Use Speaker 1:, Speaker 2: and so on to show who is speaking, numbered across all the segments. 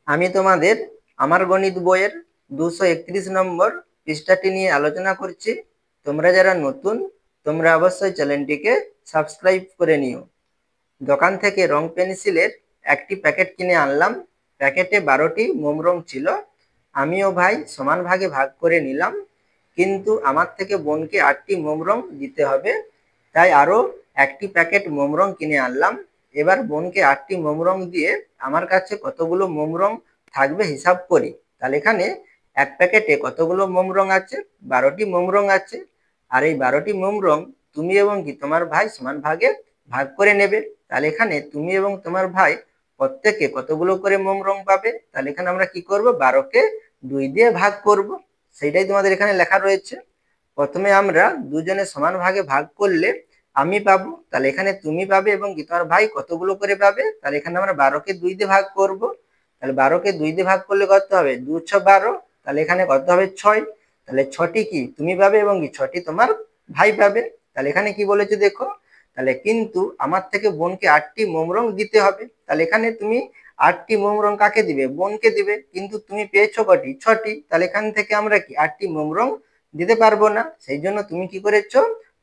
Speaker 1: আমি তোমাদের আমার গণিত বইয়ের 231 নম্বর পৃষ্ঠাটি নিয়ে আলোচনা করছি। তোমরা যারা নতুন, তোমরা অবশ্যই চ্যানেলটিকে সাবস্ক্রাইব করে নিও। দোকান থেকে রং পেন্সিলের একটি প্যাকেট কিনে আনলাম। প্যাকেটে 12টি মোম রং ছিল। আমি ও ভাই সমান ভাগে ভাগ করে নিলাম, কিন্তু আমার থেকে বোনকে 8টি মোম রং দিতে হবে। তাই আরো একটি প্যাকেট মোম রং কিনে আনলাম। এবার বোনকে 8টি মোম রং দিয়ে আমার কাছে কতগুলো মোম রং থাকবে হিসাব করি। তাহলে এখানে এক প্যাকেটে কতগুলো মোম রং আছে? 12টি মোম রং আছে। আর এই 12টি মোম রং তুমি এবং কি তোমার ভাই সমান ভাগে ভাগ করে নেবে। তাহলে এখানে তুমি এবং তোমার ভাই প্রত্যেকে কতগুলো করে মোম রং পাবে? তাহলে এখানে আমরা কি করব? 12কে 2 দিয়ে ভাগ করব। সেটাই তোমাদের এখানে লেখা রয়েছে। প্রথমে আমরা দুজনে সমান ভাগে ভাগ করলে আমি পাবো, তাহলে এখানে তুমি পাবে এবং কি তোমার ভাই কতগুলো করে পাবে? তাহলে এখানে আমরা 12কে 2 দিয়ে ভাগ করব। তাহলে 12কে 2 দিয়ে ভাগ করলে কত হবে? 2 × 6 = 12। তাহলে এখানে কত হবে? 6। তাহলে 6টি কি তুমি পাবে এবং কি 6টি তোমার ভাই পাবে। তাহলে এখানে কি বলেছে দেখো, তাহলে কিন্তু আমার থেকে বোনকে 8টি মোম রং দিতে হবে। তাহলে এখানে তুমি 8টি মোম রং কাকে দিবে? বোনকে দিবে। কিন্তু তুমি পেয়েছো কটি? 6টি। তাহলে এখান থেকে আমরা কি 8টি মোম রং দিতে পারবো না। সেই জন্য তুমি কি করেছো?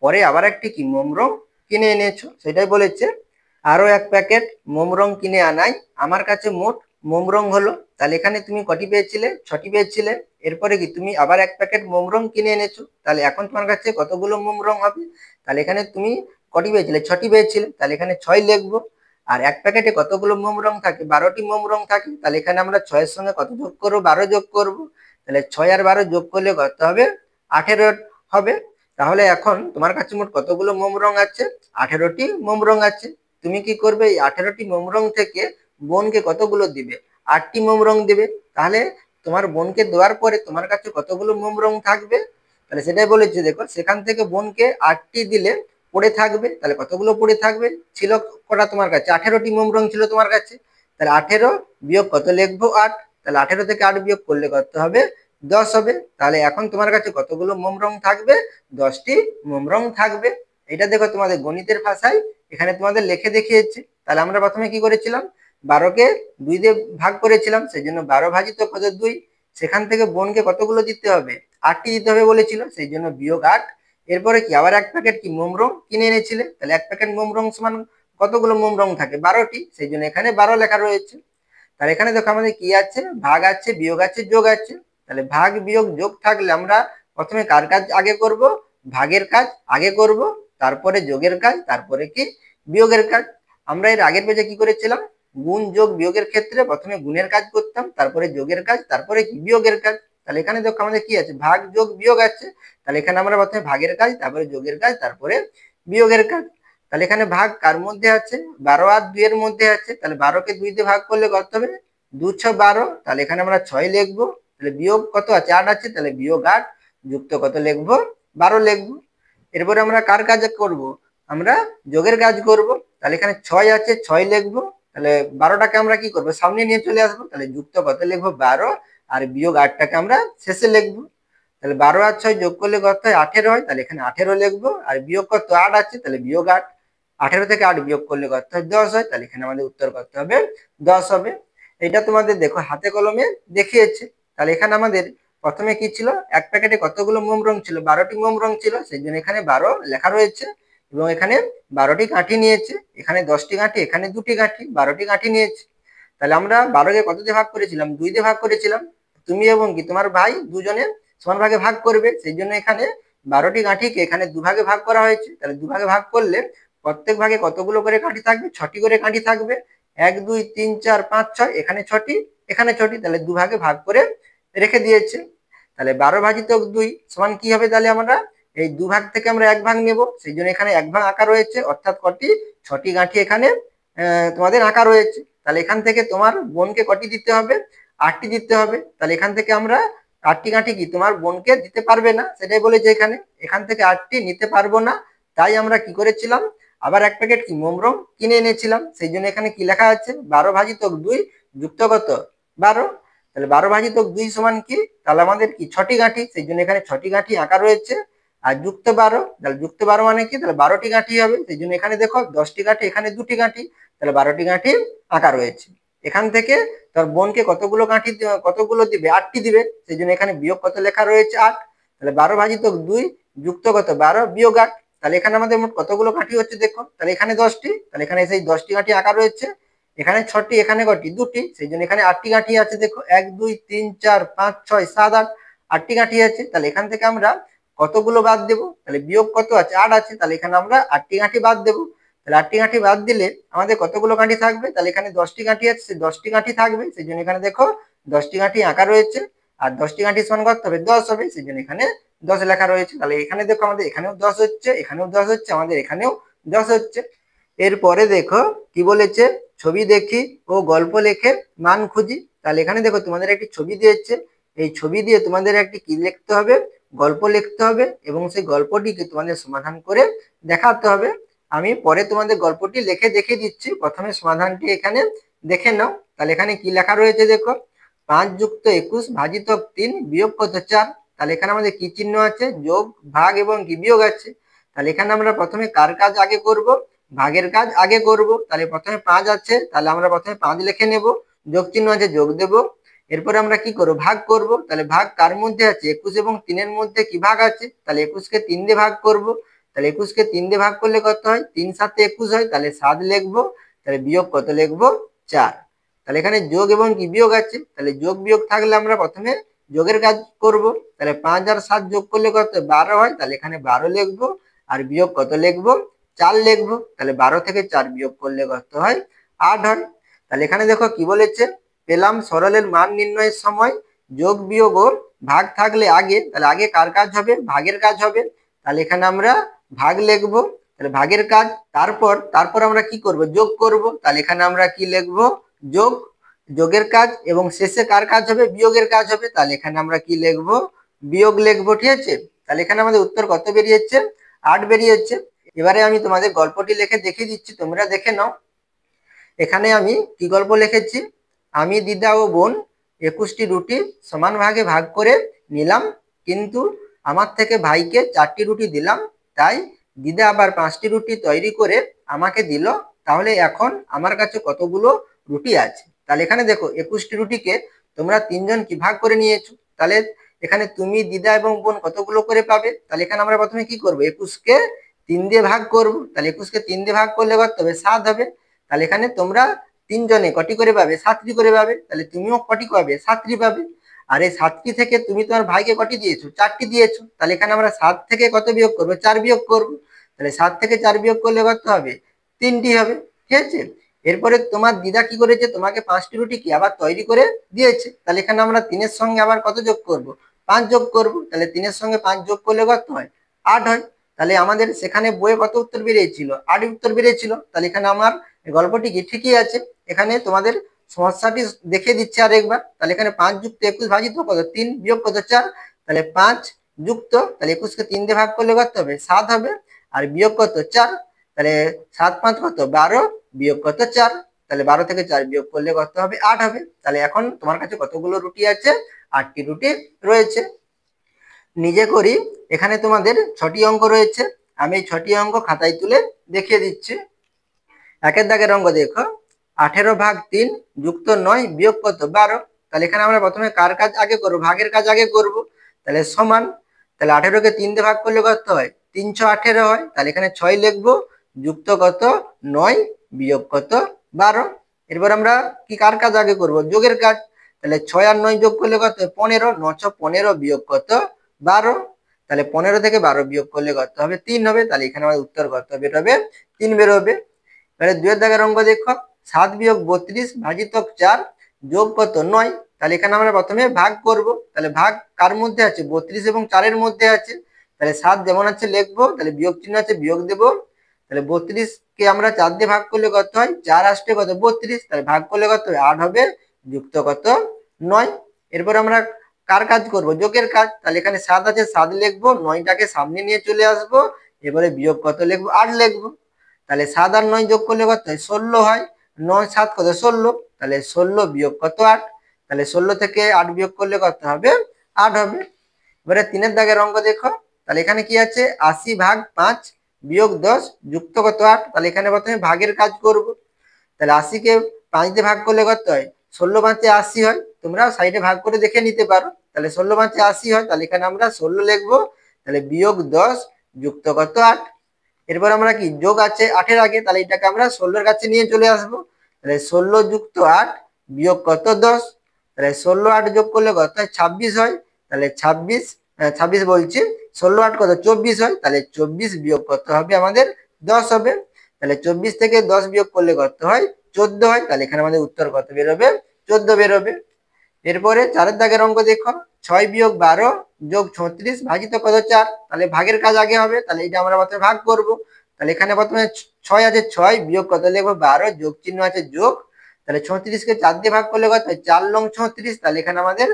Speaker 1: পরে আবার একটি কি মোম রং কিনে এনেছো। সেটাই বলেছে। আরো এক প্যাকেট মোম রং কিনে আনাই আমার কাছে মোট মোম রং হলো। তাহলে এখানে তুমি কটি পেয়েছিলে? 6টি পেয়েছিলে। এরপরে কি তুমি আবার এক প্যাকেট মোম রং কিনে এনেছো। তাহলে এখন তোমার কাছে কতগুলো মোম রং হবে? তাহলে এখানে তুমি কটি পেয়েছিলে? 6টি পেয়েছিলে। তাহলে এখানে 6 লিখবো। আর এক প্যাকেটে কতগুলো মোম রং থাকে? 12টি মোম রং থাকে। তাহলে এখানে আমরা 6 এর সঙ্গে কত যোগ করবো? 12 যোগ করবো। তাহলে 6 আর 12 যোগ করলে কত হবে? 18 হবে। তাহলে এখন তোমার কাছে মোট কতগুলো মোম রং আছে? 18টি মোম রং আছে। তুমি কি করবে? এই 18টি মোম রং থেকে বোনকে কতগুলো দিবে? 8টি মোম রং দিবে। তাহলে তোমার বোনকে দেওয়ার পরে তোমার কাছে কতগুলো মোম রং থাকবে? তাহলে সেটাই বলেছে দেখো, সেখান থেকে বোনকে 8টি দিলে পড়ে থাকবে। তাহলে কতগুলো পড়ে থাকবে? ছিল কটা তোমার কাছে? 18টি মোম রং ছিল তোমার কাছে। তাহলে 18 বিয়োগ কত লিখবো? 8। তাহলে 18 থেকে 8 বিয়োগ করলে কত হবে? 10 হবে। তাহলে এখন তোমার কাছে কতগুলো মোম রং থাকবে? 10টি মোম রং থাকবে। এটা দেখো তোমাদের গণিতের ভাষায় এখানে তোমাদের লিখে দেখিয়েছি। তাহলে আমরা প্রথমে কি করেছিলাম? 12কে 2 দিয়ে ভাগ করেছিলাম, সেই জন্য 12 ভাজিত কত? 2। সেখান থেকে বোনকে কতগুলো দিতে হবে? 8টি দিতে হবে বলেছিল, সেই জন্য বিয়োগ 8। এরপরে কি আবার এক প্যাকেট কি মোম রং কিনে এনেছিলে। তাহলে এক প্যাকেট মোম রং সমান কতগুলো মোম রং থাকে? 12টি। সেই জন্য এখানে 12 লেখা রয়েছে। তাহলে এখানে দেখো আমাদের কি আছে? ভাগ আছে, বিয়োগ আছে, যোগ আছে। তাহলে ভাগ বিয়োগ যোগ থাকলে আমরা প্রথমে কার কাজ আগে করব? ভাগের কাজ আগে করব, তারপরে যোগের কাজ, তারপরে কি বিয়োগের কাজ। আমরা এর আগের পেজে কি করেছিলাম? গুণ যোগ বিয়োগের ক্ষেত্রে প্রথমে গুণের কাজ করতাম, তারপরে যোগের কাজ, তারপরে কি বিয়োগের কাজ। তাহলে এখানে দেখো আমাদের কি আছে? ভাগ যোগ বিয়োগ আছে। তাহলে এখানে আমরা প্রথমে ভাগের কাজ, তারপরে যোগের কাজ, তারপরে বিয়োগের কাজ। তাহলে এখানে ভাগ কার মধ্যে আছে? 12 আর 2 এর মধ্যে আছে। তাহলে 12কে 2 দিয়ে ভাগ করলে কত হবে? 2 × 6 = 12। তাহলে এখানে আমরা 6 লিখবো। তাহলে বিয়োগ কত আছে? 8 আছে। তাহলে বিয়োগ 8 যুক্ত কত লিখবো? 12 লিখবো। এরপরে আমরা কার কাজ করব? আমরা যোগের কাজ করব। তাহলে এখানে 6 আছে, 6 লিখবো। তাহলে 12টাকে আমরা কি করব? সামনে নিয়ে চলে আসবো। তাহলে যুক্ত কত লিখবো? 12। আর বিয়োগ 8টাকে আমরা শেষে লিখবো। তাহলে 12 আর 6 যোগ করলে কত হয়? 18 হয়। তাহলে এখানে 18 লিখবো। আর বিয়োগ কত? 8 আছে। তাহলে বিয়োগ 8। 18 থেকে 8 বিয়োগ করলে কত হয়? 10 হয়। তাহলে এখানে আমাদের উত্তর কত হবে? 10 হবে। এটা তোমাদের দেখো হাতে কলমে দেখিয়েছে। তাহলে এখানে আমাদের প্রথমে কি ছিল? এক প্যাকেটে কতগুলো মোম রং ছিল? 12টি মোম রং ছিল, সেই জন্য এখানে 12 লেখা রয়েছে। এবং এখানে 12টি কাঠি নিয়েছে। এখানে 10টি কাঠি, এখানে 2টি কাঠি, 12টি কাঠি নিয়েছে। তাহলে আমরা 12কে কত দিয়ে ভাগ করেছিলাম? 2 দিয়ে ভাগ করেছিলাম। তুমি এবং কি তোমার ভাই দুজনে সমান ভাগে ভাগ করবে, সেই জন্য এখানে 12টি কাঠিকে এখানে দুভাগে ভাগ করা হয়েছে। তাহলে দুভাগে ভাগ করলে প্রত্যেক ভাগে কতগুলো করে কাঠি থাকবে? 6টি করে কাঠি থাকবে। 1 2 3 4 5 6, এখানে 6টি, এখানে 6টি। তাহলে দুভাগে ভাগ করে রেখে দিয়েছে। তাহলে 12 ভাজিত 2 সমান কি হবে? তাহলে আমরা এই দুভাগ থেকে আমরা এক ভাগ নেব, সেই জন্য এখানে এক ভাগ আঁকা রয়েছে। অর্থাৎ কটি? 6টি গাঁঠি এখানে তোমাদের আঁকা রয়েছে। তাহলে এখান থেকে তোমার বোনকে কটি দিতে হবে? 8টি দিতে হবে। তাহলে এখান থেকে আমরা 8টি গাঁঠি কি তোমার বোনকে দিতে পারবে না, সেটাই বলেছে এখানে। এখান থেকে 8টি নিতে পারবো না। তাই আমরা কি করেছিলাম? আবার এক প্যাকেট কি মোম রং কিনে এনেছিলাম। সেই জন্য এখানে কি লেখা আছে? 12 ভাজিত 2 যুক্ত কত? 12। তাহলে 12 ভাজিত 2 সমান কি? তাহলে আমাদের কি 6টি গাঁঠি, সেই জন্য এখানে 6টি গাঁঠি আঁকা রয়েছে। আর যুক্ত 12, তাহলে যুক্ত 12 মানে কি? তাহলে 12টি গাঁঠি হবে। সেই জন্য এখানে দেখো 10টি গাঁঠি, এখানে 2টি গাঁঠি, তাহলে 12টি গাঁঠি আঁকা রয়েছে। এখান থেকে তোর বোনকে কতগুলো দিবে, 8টি দিবে, সেই জন্য এখানে বিয়োগ কত লেখা রয়েছে 8। তাহলে 12 ভাজিত 2 যুক্ত কত 12 বিয়োগ 8। তাহলে এখানে আমাদের মোট কতগুলো কাঠি হচ্ছে দেখো, তাহলে এখানে 10টি, তাহলে এখানে সেই 10টি কাঠি আঁকা রয়েছে, এখানে 6টি, এখানে কটি 2টি, সেই জন্য এখানে 8টি কাঠি আছে। দেখো 1 2 3 4 5 6 7 8, 8টি কাঠি আছে। তাহলে এখান থেকে আমরা কতগুলো বাদ দেবো, তাহলে বিয়োগ কত আছে 8 আছে, তাহলে এখানে আমরা 8টি কাঠি বাদ দেবো। তাহলে 8টি কাঠি বাদ দিলে আমাদের কতগুলো কাঠি থাকবে, তাহলে এখানে 10টি কাঠি আছে, সেই 10টি কাঠি থাকবে, সেই জন্য এখানে দেখো 10টি কাঠি আঁকা রয়েছে, আর 10টি কাঠি সমান কত হবে 10 হবে, সেই জন্য এখানে 10 লেখা রয়েছে। তাহলে এখানে দেখো আমাদের এখানেও 10 হচ্ছে, এখানেও 10 হচ্ছে, আমাদের এখানেও 10 হচ্ছে। এরপরে দেখো কি বলেছে, ছবি দেখি ও গল্প লেখে মান খুঁজি। তাহলে এখানে দেখো তোমাদের একটি ছবি দিয়েছে, এই ছবি দিয়ে তোমাদের একটি কি লিখতে হবে, গল্প লিখতে হবে, এবং সেই গল্পটিকে তোমাদের সমাধান করে দেখাতে হবে। আমি পরে তোমাদের গল্পটি লিখে দেখিয়ে দিচ্ছি, প্রথমে সমাধানটি এখানে দেখে নাও। তাহলে এখানে কি লেখা রয়েছে দেখো, 5 যুক্ত 21 ভাজিত 3 বিয়োগ কত 4। তাহলে এখানে আমাদের কি চিহ্ন আছে, যোগ ভাগ এবং কি বিয়োগ আছে। তাহলে এখানে আমরা প্রথমে কার কাজ আগে করব, ভাগের কাজ আগে করব। তাহলে প্রথমে 5 আছে, তাহলে আমরা প্রথমে 5 লিখে নেব, যোগ চিহ্ন আছে যোগ দেব। এরপরে আমরা কি করব, ভাগ করব। তাহলে ভাগ কার মধ্যে আছে, 21 এবং 3 এর মধ্যে কি ভাগ আছে, তাহলে 21 কে 3 দিয়ে ভাগ করব। তাহলে 21 কে 3 দিয়ে ভাগ করলে কত হয়, 3 7 21 হয়, তাহলে 7 লিখবো। তাহলে বিয়োগ কত লিখবো 4। তাহলে এখানে যোগ এবং কি বিয়োগ আছে, তাহলে যোগ বিয়োগ থাকলে আমরা প্রথমে যোগের কাজ করব। তাহলে 5 আর 7 যোগ করলে কত 12 হয়, তাহলে এখানে 12 লিখবো, আর বিয়োগ কত লিখবো 4 লিখবো। তাহলে 12 থেকে 4 বিয়োগ করলে কত হয় 8 হয়। তাহলে এখানে দেখো কি বলেছে, পেলাম সরলের মান নির্ণয়ের সময় যোগ বিয়োগ ও ভাগ থাকলে আগে, তাহলে আগে কার কাজ হবে, ভাগের কাজ হবে। তাহলে এখানে আমরা ভাগ লিখবো, তাহলে ভাগের কাজ। তারপর আমরা কি করব, যোগ করব। তাহলে এখানে আমরা কি লিখবো, যোগ, যোগের কাজ, এবং শেষে কার কাজ হবে, বিয়োগের কাজ হবে। তাহলে এখানে আমরা কি লিখবো, বিয়োগ লিখবো, ঠিক আছে। তাহলে এখানে আমাদের উত্তর কত বেরিয়েছে, 8 বেরিয়েছে। এবারে আমি তোমাদের গল্পটি লিখে দেখিয়ে দিচ্ছি, তোমরা দেখে নাও। এখানে আমি কি গল্প লিখেছি, আমি দিদা ও বোন 21টি রুটি সমান ভাগে ভাগ করে নিলাম, কিন্তু আমার থেকে ভাইকে 4টি রুটি দিলাম, তাই দিদা আবার 5টি রুটি তৈরি করে আমাকে দিল। তাহলে এখন আমার কাছে কতগুলো রুটি আছে। তাহলে এখানে দেখো 21টি রুটিকে তোমরা 3জন কি ভাগ করে নিয়েছো, তাহলে এখানে তুমি দিদা এবং বোন কতগুলো করে পাবে। তাহলে এখানে আমরা প্রথমে কি করবো, 21কে 3 দিয়ে ভাগ করব। তাহলে 21কে 3 দিয়ে ভাগ করলে কত হবে 7 হবে। তাহলে এখানে তোমরা 3জনে কটি করে পাবে, 7টি করে পাবে। তাহলে তুমিও কটি পাবে, 7টি পাবে। আর এই 7টি থেকে তুমি তোমার ভাইকে কটি দিয়েছো, 4টি দিয়েছো। তাহলে এখানে আমরা 7 থেকে কত বিয়োগ করবো, 4 বিয়োগ করবো। তাহলে 7 থেকে 4 বিয়োগ করলে কত হবে, 3টি হবে, ঠিক আছে। এরপরে তোমার দিদা কি করেছে, তোমাকে 5টি রুটি কি আবার তৈরি করে দিয়েছে। তাহলে এখানে আমরা 3-এর সঙ্গে আবার কত যোগ করব, 5 যোগ করব। তাহলে 3-এর সঙ্গে 5 যোগ করলে কত হয়, 8 হয়। তাহলে আমাদের সেখানে বইয়ে কত উত্তর বেরিয়েছিল, 8 উত্তর বেরিয়েছিল। তাহলে এখানে আমার গল্পটি কি ঠিকই আছে। এখানে তোমাদের সমস্যাটি দেখে দিচ্ছে আর একবার। তাহলে এখানে 5 যুক্ত 21 ভাজিত কত 3 বিয়োগ কত 4। তাহলে 5 যুক্ত, তাহলে 21কে 3 দিয়ে ভাগ করলে কত হবে 7 হবে, আর বিয়োগ কত 4। তাহলে 7 5 কত 12, বিয়োগ কত 4। তাহলে 12 থেকে 4 বিয়োগ করলে কত হবে 8 হবে। তাহলে এখন তোমার কাছে কতগুলো রুটি আছে, 8টি রুটি রয়েছে। নিজে করি, এখানে তোমাদের 6টি অঙ্ক রয়েছে, আমি এই 6টি অঙ্ক খাতায় তুলে দেখিয়ে দিচ্ছি। একের দাগের অঙ্ক দেখো, 18 ভাগ 3 যুক্ত 9 বিয়োগ কত 12। তাহলে এখানে আমরা প্রথমে কার কাজ আগে করবো, ভাগের কাজ আগে করব। তাহলে সমান, তাহলে 18কে 3 দিয়ে ভাগ করলে কত হয়, 3 6 18 হয়। তাহলে এখানে 6 লিখবো, যুক্ত কত 9 বিয়োগ কত 12। এরপর আমরা কি কার কাজ আগে করব, যোগের কাজ। তাহলে 6 আর 9 যোগ করলে কত 15, 9 6 15 বিয়োগ কত 12। তাহলে 15 থেকে 12 বিয়োগ করলে কত হবে 3 হবে। তাহলে এখানে আমাদের উত্তর কত বেরোবে, 3 বেরোবে। এবারে 2 এর দাগের অঙ্ক দেখো, 7 বিয়োগ 32 ভাজিত 4 যোগ কত 9। তাহলে এখানে আমরা প্রথমে ভাগ করব। তাহলে ভাগ কার মধ্যে আছে, 32 এবং 4 এর মধ্যে আছে। তাহলে 7 যেমন আছে লিখবো, তাহলে বিয়োগ চিহ্ন আছে বিয়োগ দেব। তাহলে 32 কে আমরা 4 দিয়ে ভাগ করলে কত হয়, 4 আসছে কত 32, তাহলে ভাগ করলে কত 8 হবে, যুক্ত কত 9। এরপর আমরা কার কাজ করব, যোগের কাজ। তাহলে এখানে 7 আছে, 7 লিখবো, 9টাকে সামনে নিয়ে চলে আসবো। এবারে বিয়োগ কত লিখবো, 8 লিখবো। তাহলে 7 আর 9 যোগ করলে কত হয়, 16 হয়। 9 7 কত 16, তাহলে 16 বিয়োগ কত 8। তাহলে 16 থেকে 8 বিয়োগ করলে কত হবে, 8 হবে। এবারে 3-এর দাগের অঙ্ক দেখো, তাহলে এখানে কি আছে, 80 ভাগ 5 বিয়োগ 10 যুক্ত কত 8। তাহলে এখানে প্রথমে ভাগের কাজ করব। তাহলে 80কে 5 দিয়ে ভাগ করলে কত হয়? 16 5 80 হয়। তোমরা সাইডে ভাগ করে দেখে নিতে পারো। তাহলে 16 5 80 হয়, তাহলে এখানে আমরা 16 লিখবো। তাহলে বিয়োগ 10 যুক্ত কত 8। এরপর আমরা কি যোগ আছে 8 এর আগে, তাহলে এটাকে আমরা 16 এর কাছে নিয়ে চলে আসবো। তাহলে 16 যুক্ত 8 বিয়োগ কত 10। তাহলে 16 8 যোগ করলে কত হয়? 26 হয়। তাহলে 26 বলছি, 16 8 কত? 24 হয়। তাহলে 24 বিয়োগ কত হবে আমাদের? 10 হবে। তাহলে 24 থেকে 10 বিয়োগ করলে কত হয়? 14 হয়। তাহলে এখানে আমাদের উত্তর কত বেরোবে? 14 বেরোবে। এরপরে 4 দাগের অঙ্ক দেখো, 6 বিয়োগ 12 যোগ 36 ভাজিত কত 4। তাহলে ভাগের কাজ আগে হবে, তাহলে এটা আমরা প্রথমে ভাগ করব। তাহলে এখানে প্রথমে 6 আছে 6 বিয়োগ কত লিখবো? 12, যোগ চিহ্ন আছে যোগ। তাহলে 36 কে 4 দিয়ে ভাগ করলে কত হয়? 4 লং 36, তাহলে এখানে আমাদের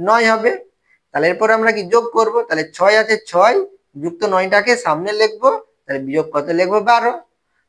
Speaker 1: 9 হবে। তাহলে এরপর আমরা কি যোগ করব? তাহলে 6 আছে 6 যুক্ত 9টাকে সামনে লিখবো, তাহলে বিয়োগ কত লিখবো? 12।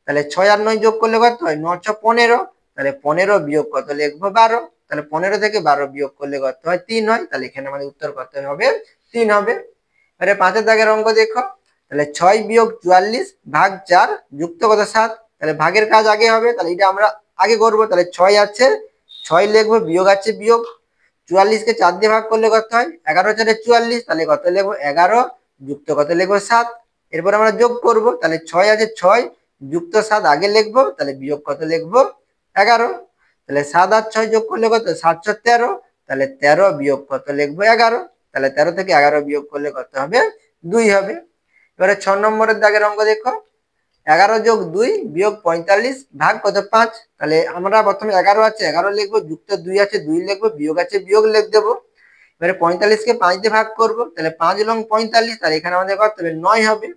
Speaker 1: তাহলে 6 আর 9 যোগ করলে কত হয়? 9 6 15। তাহলে 15 বিয়োগ কত লিখবো? 12। তাহলে 15 থেকে 12 বিয়োগ করলে কত হয়? 3 হয়। তাহলে এখানে আমাদের উত্তর কত হবে? 3 হবে। এবারে 5 দাগের অঙ্ক দেখো, তাহলে 6 বিয়োগ 44 ভাগ 4 যুক্ত কত 7। তাহলে ভাগের কাজ আগে হবে, তাহলে এটা আমরা আগে করব। তাহলে 6 আছে 6 লিখবো, বিয়োগ আছে বিয়োগ। 44 কে 4 দিয়ে ভাগ করলে কত হয়? 11 4 44, তাহলে কত লিখবো? 11 যুক্ত কত লিখবো? 7। এরপর আমরা যোগ করব, তাহলে 6 আছে 6 যুক্ত 7 আগে লিখবো, তাহলে বিয়োগ কত লিখবো? 11। তাহলে 7 আর 6 যোগ করলে কত? 7 6 13, তাহলে 13 বিয়োগ কত লিখবো? 11। তাহলে 13 থেকে 11 বিয়োগ করলে কত হবে? 2 হবে। এবারে 6 নম্বরের দাগের অঙ্ক দেখো, 11 যোগ 2 বিয়োগ 45 ভাগ কত? 5। তাহলে আমরা প্রথমে 11 আছে 11 লিখবো, যুক্ত 2 আছে 2 লিখবো, বিয়োগ আছে বিয়োগ লিখে দেবো। এবারে 45 কে 5 দিয়ে ভাগ করবো, তাহলে 5 লং 45, তাহলে এখানে আমাদের কত হবে? 9 হবে।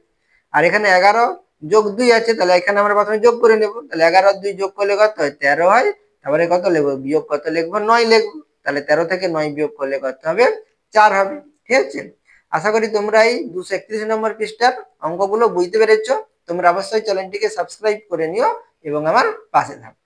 Speaker 1: আর এখানে 11 যোগ 2 আছে, তাহলে এখানে আমরা প্রথমে যোগ করে নেব। তাহলে 11 আর 2 যোগ করলে কত হয়? 13 হয়। তারপরে কত লিখবো? বিয়োগ কত লিখবো? 9 লিখবো। তাহলে 13 থেকে 9 বিয়োগ করলে কত হবে? 4 হবে। ঠিক আছে, আশা করি তোমরা এই 231 নম্বর পৃষ্ঠার অঙ্কগুলো বুঝতে পেরেছো। তোমরা অবশ্যই চ্যানেলটিকে সাবস্ক্রাইব করে নিও এবং আমার পাশে থাকো।